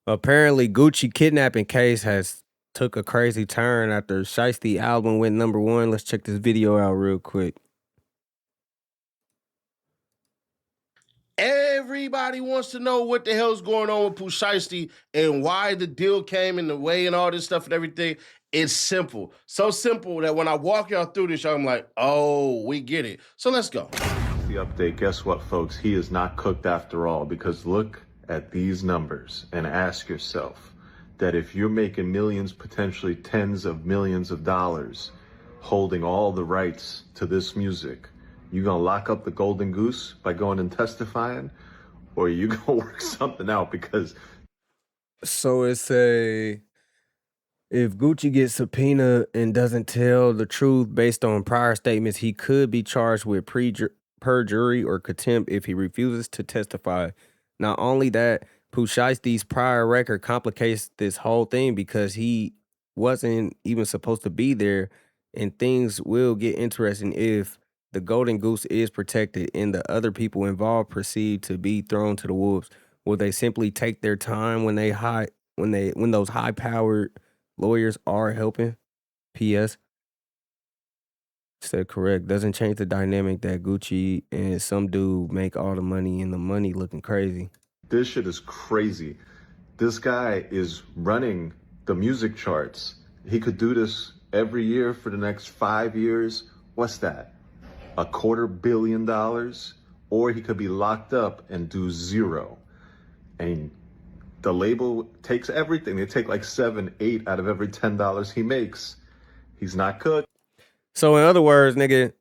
Apparently, Gucci kidnapping case has took a crazy turn after Shiesty album went #1. Let's check this video out real quick. Everybody wants to know what the hell's going on with Pooh Shiesty and why the deal came in the way and all this stuff and everything. It's simple. So simple that when I walk y'all through this, I'm like, oh, we get it. So let's go. The update, guess what, folks? He is not cooked after all, because look at these numbers and ask yourself that if you're making millions, potentially tens of millions of dollars, holding all the rights to this music, you gonna lock up the golden goose by going and testifying, or you gonna work something out? Because So it's if Gucci gets subpoenaed and doesn't tell the truth based on prior statements, he could be charged with perjury or contempt if he refuses to testify. Not only that, Pooh Shiesty's prior record complicates this whole thing because he wasn't even supposed to be there, and things will get interesting if the golden goose is protected and the other people involved proceed to be thrown to the wolves. Will they simply take their time when those high-powered lawyers are helping? P.S. Said correct. Doesn't change the dynamic that Gucci and some dude make all the money and the money looking crazy. this shit is crazy. This guy is running the music charts. He could do this every year for the next 5 years. What's that? $250 million? Or he could be locked up and do zero. And the label takes everything. They take like 7, 8 out of every $10 he makes. He's not cooked. So in other words, nigga,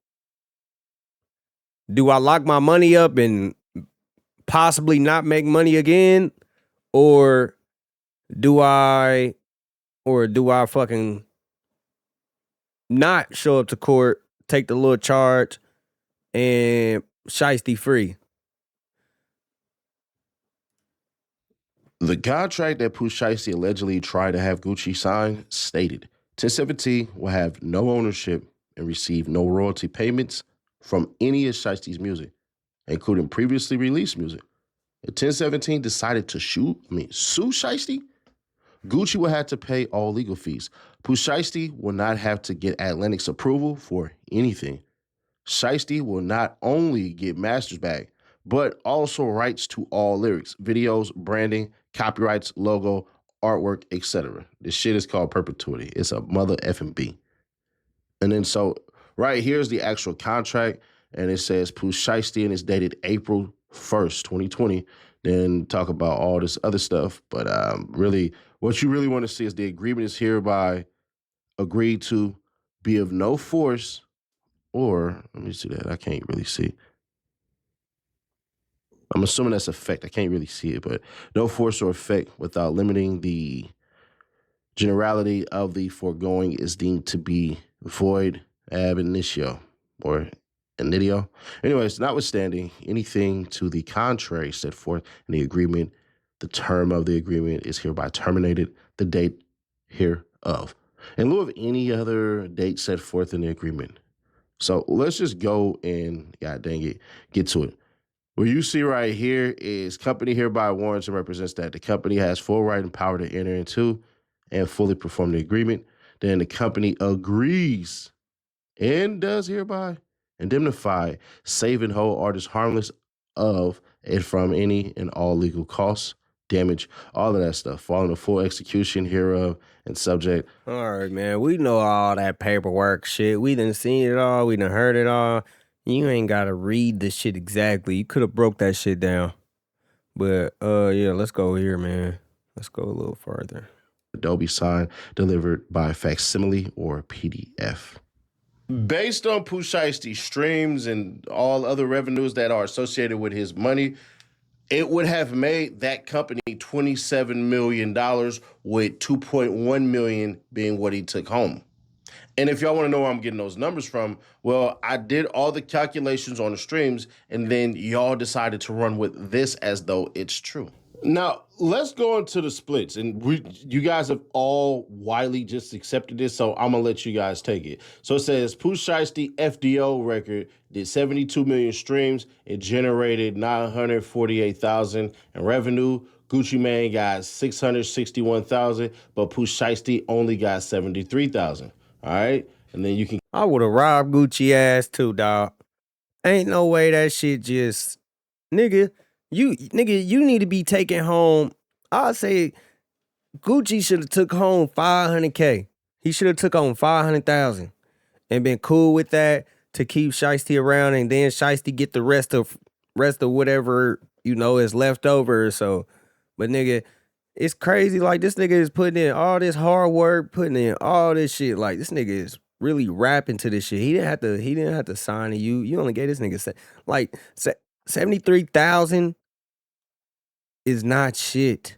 do I lock my money up and possibly not make money again? Or do I fucking not show up to court, take the little charge, and Shiesty free? The contract that Pooh Shiesty allegedly tried to have Gucci sign stated 1017 will have no ownership and receive no royalty payments from any of Shiesty's music, including previously released music. If 1017 decided to sue Shiesty, Gucci will have to pay all legal fees. Pooh Shiesty will not have to get Atlantic's approval for anything. Shiesty will not only get masters back, but also rights to all lyrics, videos, branding, copyrights, logo, artwork, etc. This shit is called perpetuity. It's a mother effing B. And then so right here's the actual contract, and it says Pooh Shiesty, and it's dated April 1st, 2020. Then talk about all this other stuff. But really, what you really want to see is the agreement is hereby agreed to be of no force, or let me see that. I can't really see. I'm assuming that's effect. I can't really see it, but no force or effect without limiting the generality of the foregoing is deemed to be void ab initio or initio. Anyways, notwithstanding anything to the contrary set forth in the agreement, the term of the agreement is hereby terminated, the date hereof, in lieu of any other date set forth in the agreement. So let's just go and, god dang it, get to it. What you see right here is company hereby warrants and represents that the company has full right and power to enter into and fully perform the agreement. Then the company agrees and does hereby indemnify, save and hold artists harmless of and from any and all legal costs, damage, all of that stuff, following the full execution hereof and subject. All right, man. We know all that paperwork shit. We done seen it all. We done heard it all. You ain't gotta read the shit exactly. You could have broke that shit down. But yeah, let's go here, man. Let's go a little further. Adobe sign delivered by facsimile or PDF. Based on Pooh Shiesty's streams and all other revenues that are associated with his money, it would have made that company $27 million, with $2.1 million being what he took home. And if y'all want to know where I'm getting those numbers from, well, I did all the calculations on the streams, and then y'all decided to run with this as though it's true. Now, let's go into the splits. And you guys have all widely just accepted this, so I'm going to let you guys take it. So it says Pooh Shiesty FDO record did 72 million streams. It generated 948,000 in revenue. Gucci Mane got 661,000, but Pooh Shiesty only got 73,000. All right, and then you can. I would have robbed Gucci ass too, dog. Ain't no way that shit just, nigga. You need to be taking home. I say Gucci should have took home 500K. He should have took home 500,000 and been cool with that to keep Shiesty around, and then Shiesty get the rest of whatever is left over. So, but nigga, it's crazy. Like, this nigga is putting in all this hard work, putting in all this shit. Like, this nigga is really rapping to this shit. He didn't have to sign to you. You only gave this nigga 73,000 is not shit.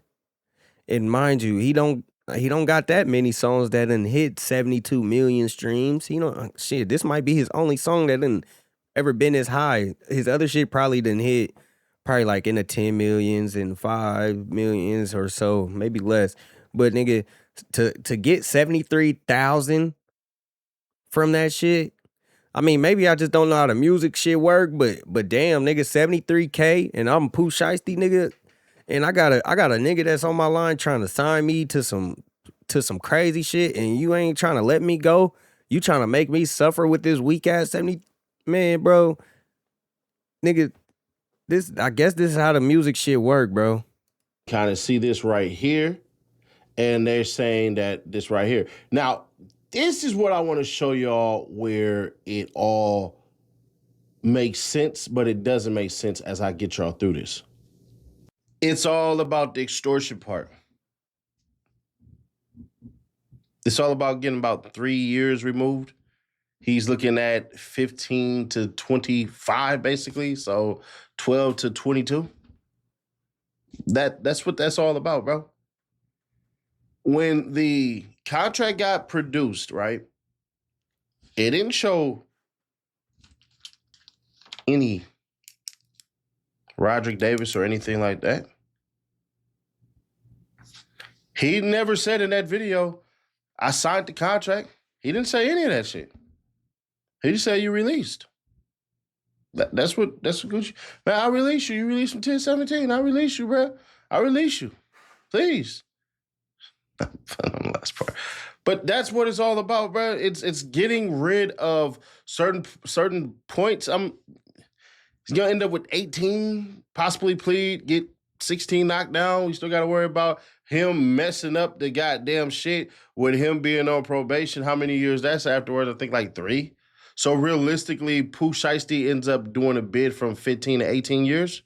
And mind you, he don't got that many songs that done hit 72 million streams. He don't shit. This might be his only song that done ever been as high. His other shit probably done hit like in the 10 millions and 5 millions or so, maybe less. But nigga, to get 73,000 from that shit, I mean, maybe I just don't know how the music shit work, but damn, nigga, 73K and I'm Pooh Shiesty, nigga. And I got a nigga that's on my line trying to sign me to some crazy shit, and you ain't trying to let me go. You trying to make me suffer with this weak ass 70, man, bro. Nigga, I guess this is how the music shit work, bro. Kind of see this right here, and they're saying that this right here. Now, this is what I want to show y'all where it all makes sense, but it doesn't make sense as I get y'all through this. It's all about the extortion part. It's all about getting about 3 years removed. He's looking at 15 to 25, basically. So 12 to 22. That's what that's all about, bro. When the contract got produced, right, it didn't show any Roderick Davis or anything like that. He never said in that video, I signed the contract. He didn't say any of that shit. He just said you released. That's what Gucci. Man, I release you. You released from 1017. I release you, bro. I release you. Please. On the last part. But that's what it's all about, bro. It's getting rid of certain points. He's gonna end up with 18, possibly plead, get 16 knocked down. We still gotta worry about him messing up the goddamn shit with him being on probation. How many years that's afterwards? I think like 3. So realistically, Pooh Shiesty ends up doing a bid from 15 to 18 years.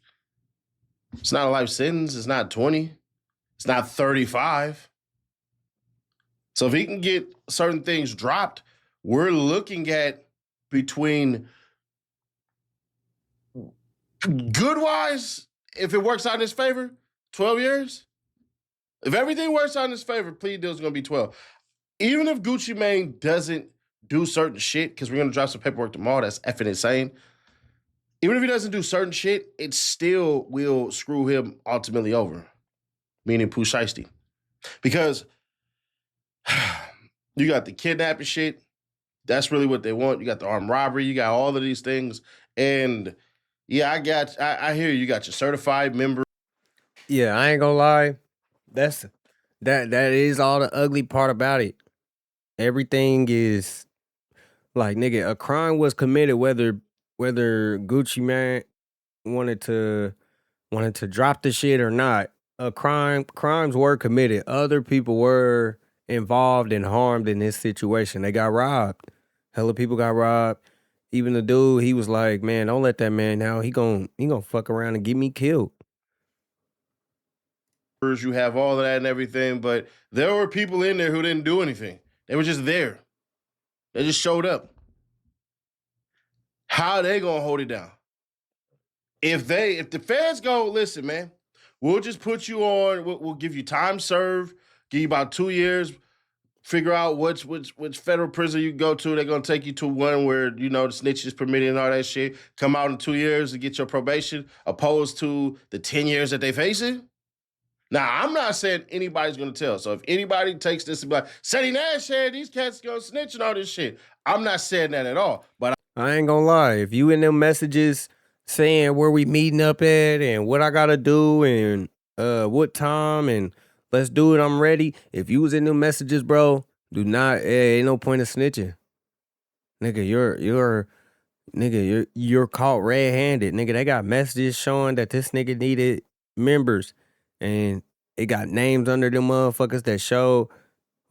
It's not a life sentence. It's not 20. It's not 35. So if he can get certain things dropped, we're looking at between good-wise, if it works out in his favor, 12 years. If everything works out in his favor, plea deal is going to be 12. Even if Gucci Mane doesn't do certain shit, because we're going to drop some paperwork tomorrow that's effing insane. Even if he doesn't do certain shit, it still will screw him ultimately over, meaning Pooh Shiesty. Because you got the kidnapping shit. That's really what they want. You got the armed robbery. You got all of these things. And yeah, I hear you got your certified member. Yeah, I ain't gonna lie. That is all the ugly part about it. Everything is like, nigga, a crime was committed whether Gucci Mane wanted to drop the shit or not. Crimes were committed. Other people were involved and harmed in this situation. They got robbed. Hella people got robbed. Even the dude, he was like, man, don't let that man out. He gonna fuck around and get me killed. You have all of that and everything, but there were people in there who didn't do anything. They were just there. They just showed up. How are they gonna hold it down? If the feds go, listen, man, we'll just put you on, we'll give you time served, give you about 2 years, figure out which federal prison you go to. They're gonna take you to one where, the snitch is permitted and all that shit. Come out in 2 years to get your probation, opposed to the 10 years that they facing. Now, I'm not saying anybody's gonna tell. So if anybody takes this and be like, Seti Nash said these cats gonna snitch and all this shit, I'm not saying that at all. But I ain't gonna lie. If you in them messages saying where we meeting up at and what I gotta do and what time and let's do it, I'm ready. If you was in them messages, bro, do not, ain't no point of snitching. Nigga, you're caught red-handed. Nigga, they got messages showing that this nigga needed members. And it got names under them motherfuckers that show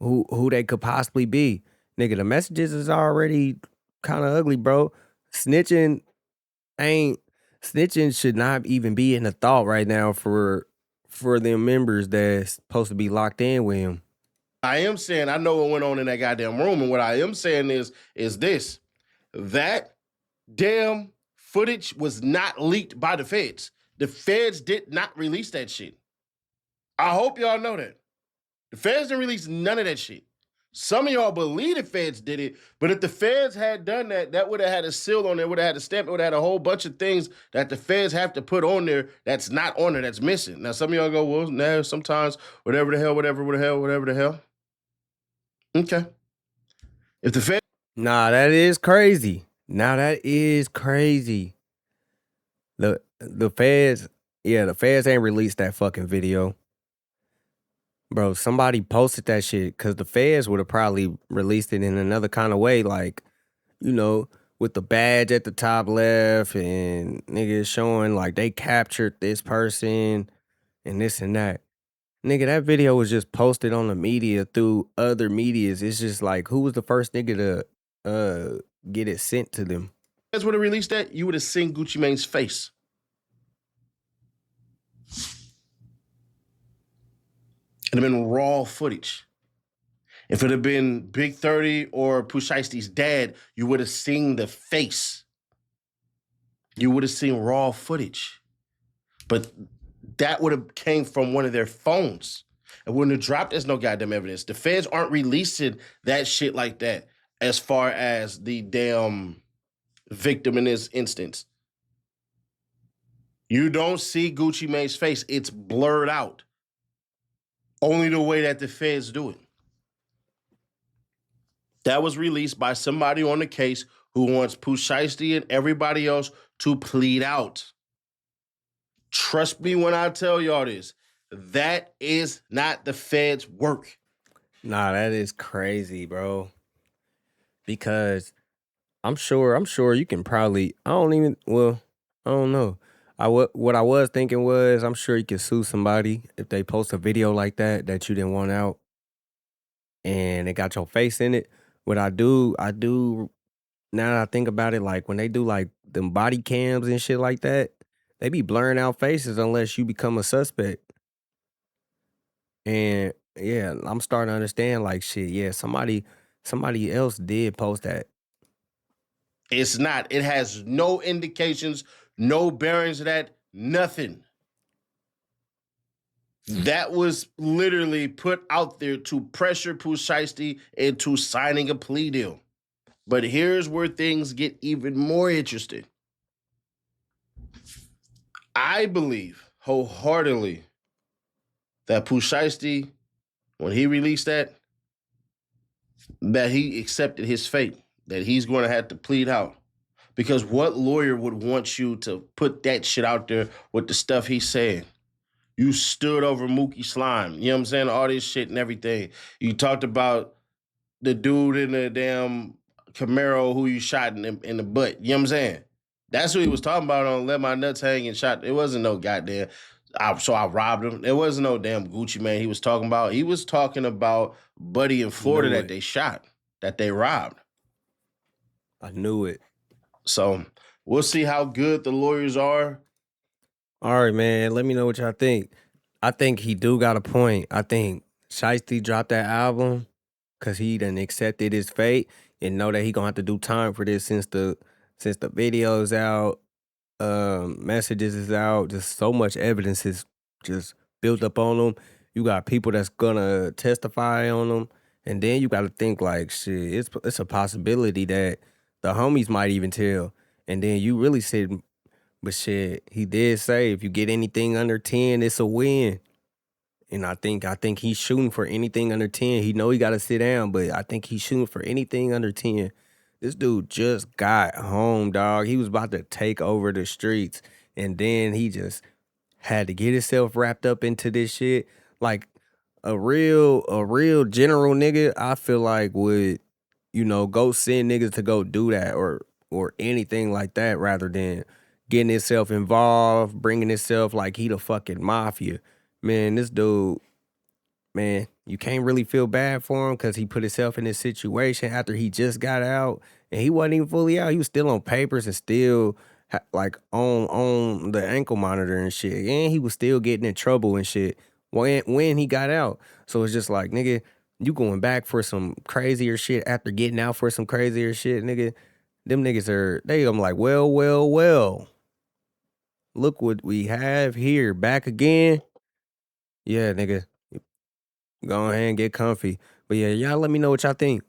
who they could possibly be. Nigga, the messages is already kind of ugly, bro. Snitching should not even be in the thought right now for them members that's supposed to be locked in with him. I am saying I know what went on in that goddamn room, and what I am saying is this: that damn footage was not leaked by the feds. The feds did not release that shit. I hope y'all know that. The feds didn't release none of that shit. Some of y'all believe the feds did it, but if the feds had done that, that would have had a seal on there, would have had a stamp, it would have had a whole bunch of things that the feds have to put on there that's not on there, that's missing. Now, some of y'all go, well, no, sometimes whatever the hell. Okay. If the feds... Nah, that is crazy. The feds ain't released that fucking video. Bro, somebody posted that shit because the feds would have probably released it in another kind of way, like, with the badge at the top left and niggas showing like they captured this person and this and that. Nigga, that video was just posted on the media through other medias. It's just like, who was the first nigga to get it sent to them? Feds would have released that, you would have seen Gucci Mane's face. It'd have been raw footage. If it had been Big 30 or Pooh Shiesty's dad, you would have seen the face. You would have seen raw footage. But that would have came from one of their phones. And when it dropped, there's no goddamn evidence. The feds aren't releasing that shit like that as far as the damn victim in this instance. You don't see Gucci Mane's face. It's blurred out. Only the way that the feds do it. That was released by somebody on the case who wants Pooh Shiesty and everybody else to plead out. Trust me when I tell y'all this. That is not the feds' work. Nah, that is crazy, bro. Because I'm sure you can probably, I don't know. What I was thinking was, I'm sure you can sue somebody if they post a video like that you didn't want out and it got your face in it. What I do, now that I think about it, like when they do like them body cams and shit like that, they be blurring out faces unless you become a suspect. And yeah, I'm starting to understand like shit, yeah, somebody else did post that. It's not. It has no indications, no bearings of that, nothing. That was literally put out there to pressure Pooh Shiesty into signing a plea deal. But here's where things get even more interesting. I believe wholeheartedly that Pooh Shiesty, when he released that he accepted his fate, that he's going to have to plead out. Because what lawyer would want you to put that shit out there with the stuff he's saying? You stood over Mookie Slime, you know what I'm saying? All this shit and everything. You talked about the dude in the damn Camaro who you shot in the butt, you know what I'm saying? That's who he was talking about on Let My Nuts Hang and shot. It wasn't no goddamn, so I robbed him. There wasn't no damn Gucci Mane he was talking about. He was talking about Buddy in Florida that they shot, that they robbed. I knew it. So we'll see how good the lawyers are. All right, man. Let me know what y'all think. I think he do got a point. I think Shiesty dropped that album because he done accepted his fate and know that he gonna have to do time for this since the video's out, messages is out. Just so much evidence is just built up on him. You got people that's gonna testify on him, and then you got to think like shit. It's a possibility that the homies might even tell, and then you really said. But shit, he did say if you get anything under 10, it's a win. And I think he's shooting for anything under 10. He know he gotta sit down, but I think he's shooting for anything under 10. This dude just got home, dog. He was about to take over the streets. And then he just had to get himself wrapped up into this shit. Like a real general nigga, I feel like would, go send niggas to go do that or anything like that rather than getting himself involved, bringing himself like he the fucking mafia. Man, this dude, man, you can't really feel bad for him because he put himself in this situation after he just got out, and he wasn't even fully out. He was still on papers and still like on the ankle monitor and shit, and he was still getting in trouble and shit when he got out. So it's just like, nigga, you going back for some crazier shit after getting out for some crazier shit, nigga. Them niggas I'm like, well. Look what we have here, back again. Yeah, nigga. Go ahead and get comfy. But yeah, y'all let me know what y'all think.